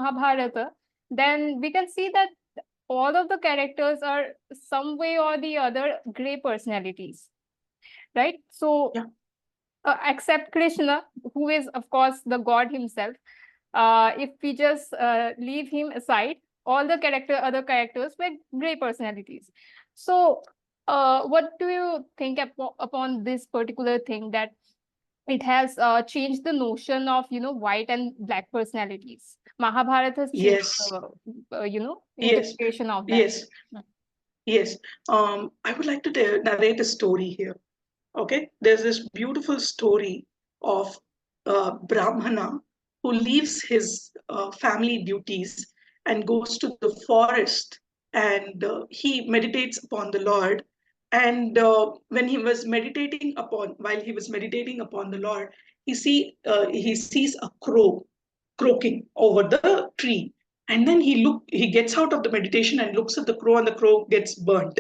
Mahabharata, then we can see that all of the characters are some way or the other gray personalities, right? So, Yeah. except Krishna, who is, of course, the God himself. If we just leave him aside, all the other characters were gray personalities. So, what do you think upon this particular thing, that it has changed the notion of, white and black personalities? Mahabharata has changed Yes. the, Yes. interpretation of that. Yes. Yes. I would like to narrate a story here. Okay. There's this beautiful story of Brahmana who leaves his family duties and goes to the forest, and he meditates upon the Lord. And while he was meditating upon the Lord, he sees a crow croaking over the tree. And then he gets out of the meditation and looks at the crow, and the crow gets burnt.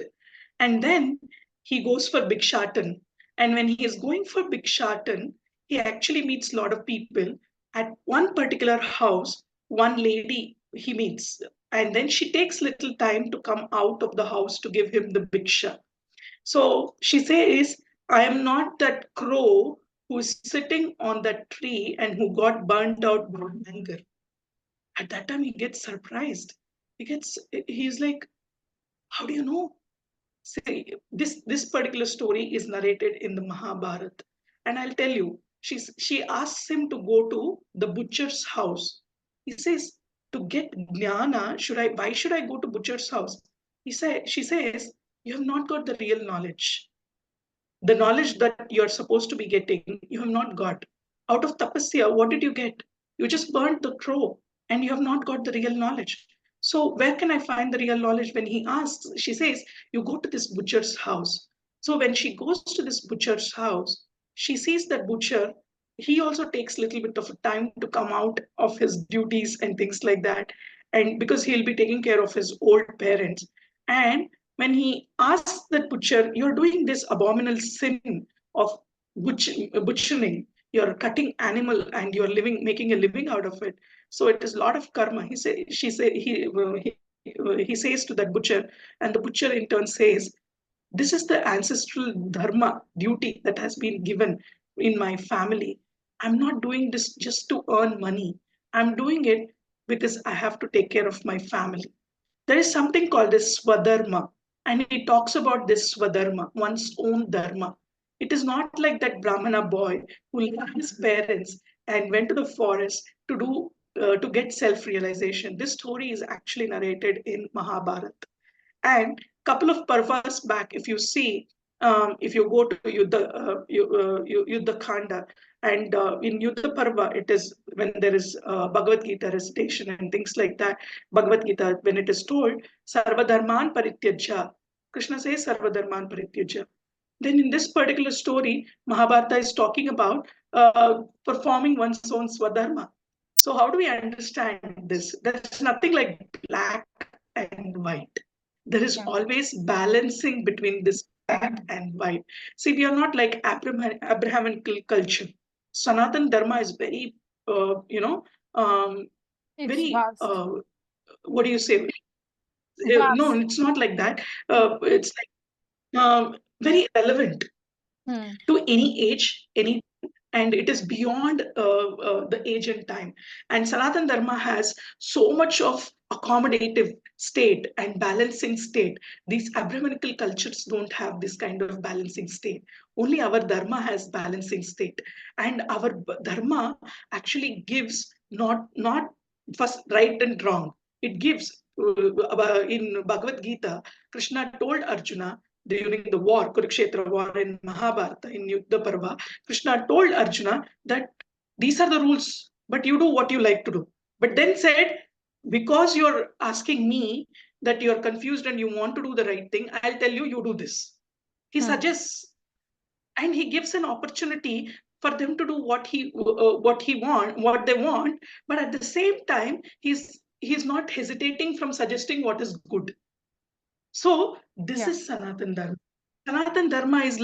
And then he goes for Bhikshatan. And when he is going for Bhikshatan, he actually meets a lot of people. At one particular house, one lady he meets, and then she takes little time to come out of the house to give him the Bhiksha. So she says, I am not that crow who is sitting on that tree and who got burnt out by anger. At that time, he gets surprised. He's like, how do you know? See, this particular story is narrated in the Mahabharata, and I'll tell you. She asks him to go to the butcher's house. He says, to get jnana, why should I go to butcher's house? She says, you have not got the real knowledge. The knowledge that you're supposed to be getting, you have not got. Out of tapasya, what did you get? You just burnt the crow, and you have not got the real knowledge. So where can I find the real knowledge? When he asks, she says, you go to this butcher's house. So when she goes to this butcher's house, she sees that butcher. He also takes a little bit of time to come out of his duties and things like that, and because he'll be taking care of his old parents. And when he asks that butcher, you're doing this abominable sin of butchering, you're cutting animal and you're making a living out of it. So it is a lot of karma. He says to that butcher, and the butcher in turn says, this is the ancestral dharma duty that has been given in my family. I'm not doing this just to earn money. I'm doing it because I have to take care of my family. There is something called as swadharma, and he talks about this swadharma, one's own dharma. It is not like that Brahmana boy who left his parents and went to the forest to get self-realization. This story is actually narrated in Mahabharata. And couple of parvas back, if you see, if you go to Yuddha Khanda, and in Yuddha Parva, it is when there is Bhagavad Gita recitation and things like that. Bhagavad Gita, when it is told, Sarva Dharman Parityajya, Krishna says Sarva Dharman Parityajya. Then in this particular story, Mahabharata is talking about performing one's own swadharma. So how do we understand this? There's nothing like black and white. There is Yeah. always balancing between this black and white. See, we are not like Abrahamical culture. Sanatan Dharma is very, um, It's very, vast. what do you say? No, Vast. it's not like that. It's like very relevant Hmm. to any age, any, and it is beyond the age and time. And Sanatan Dharma has so much of accommodative state and balancing state. These Abrahamical cultures don't have this kind of balancing state. Only our Dharma has balancing state, and our Dharma actually gives not first right and wrong. It gives. In Bhagavad Gita, Krishna told Arjuna during the war, Kurukshetra war in Mahabharata, in Yuddha Parva, Krishna told Arjuna that these are the rules, but you do what you like to do. But then said, because you're asking me that you're confused and you want to do the right thing, I'll tell you, you do this. He Hmm. suggests, and he gives an opportunity for them to do what they want, but at the same time, he's not hesitating from suggesting what is good. So this Yeah. is Sanatan Dharma. Sanatan Dharma is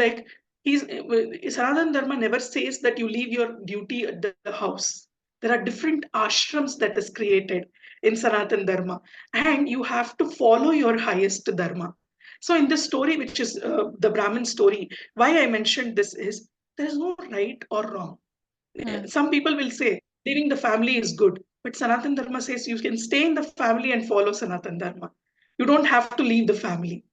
Sanatan Dharma never says that you leave your duty at the house. There are different ashrams that is created in Sanatan Dharma, and you have to follow your highest dharma. So in this story, which is the Brahmin story, why I mentioned this is there is no right or wrong. Hmm. Some people will say leaving the family is good, but Sanatan Dharma says you can stay in the family and follow Sanatan Dharma. You don't have to leave the family.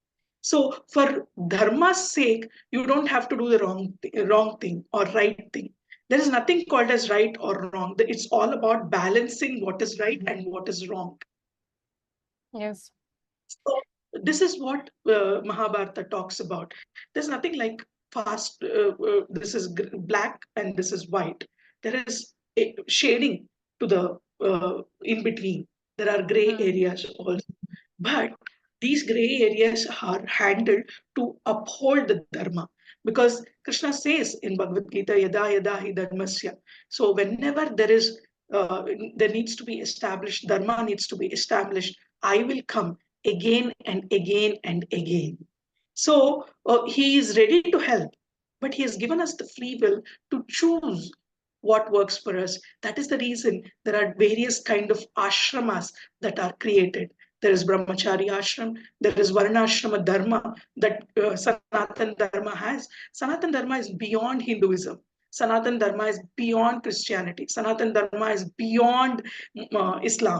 So for dharma's sake, you don't have to do the wrong thing or right thing. There is nothing called as right or wrong. It's all about balancing what is right and what is wrong. Yes. So this is what Mahabharata talks about. There's nothing like fast. This is black and this is white. There is a shading to the in between. There are gray Hmm. areas also, but these gray areas are handled to uphold the dharma, because Krishna says in Bhagavad Gita, "Yada yada hi dharmasya." So whenever there needs to be established, dharma needs to be established. I will come again and again and again. So he is ready to help, but he has given us the free will to choose what works for us. That is the reason there are various kind of ashramas that are created. There is brahmachari ashram, there is varnashrama dharma that Sanatan Dharma has. Sanatan Dharma is beyond Hinduism. Sanatan Dharma is beyond Christianity. Sanatan Dharma is beyond Islam.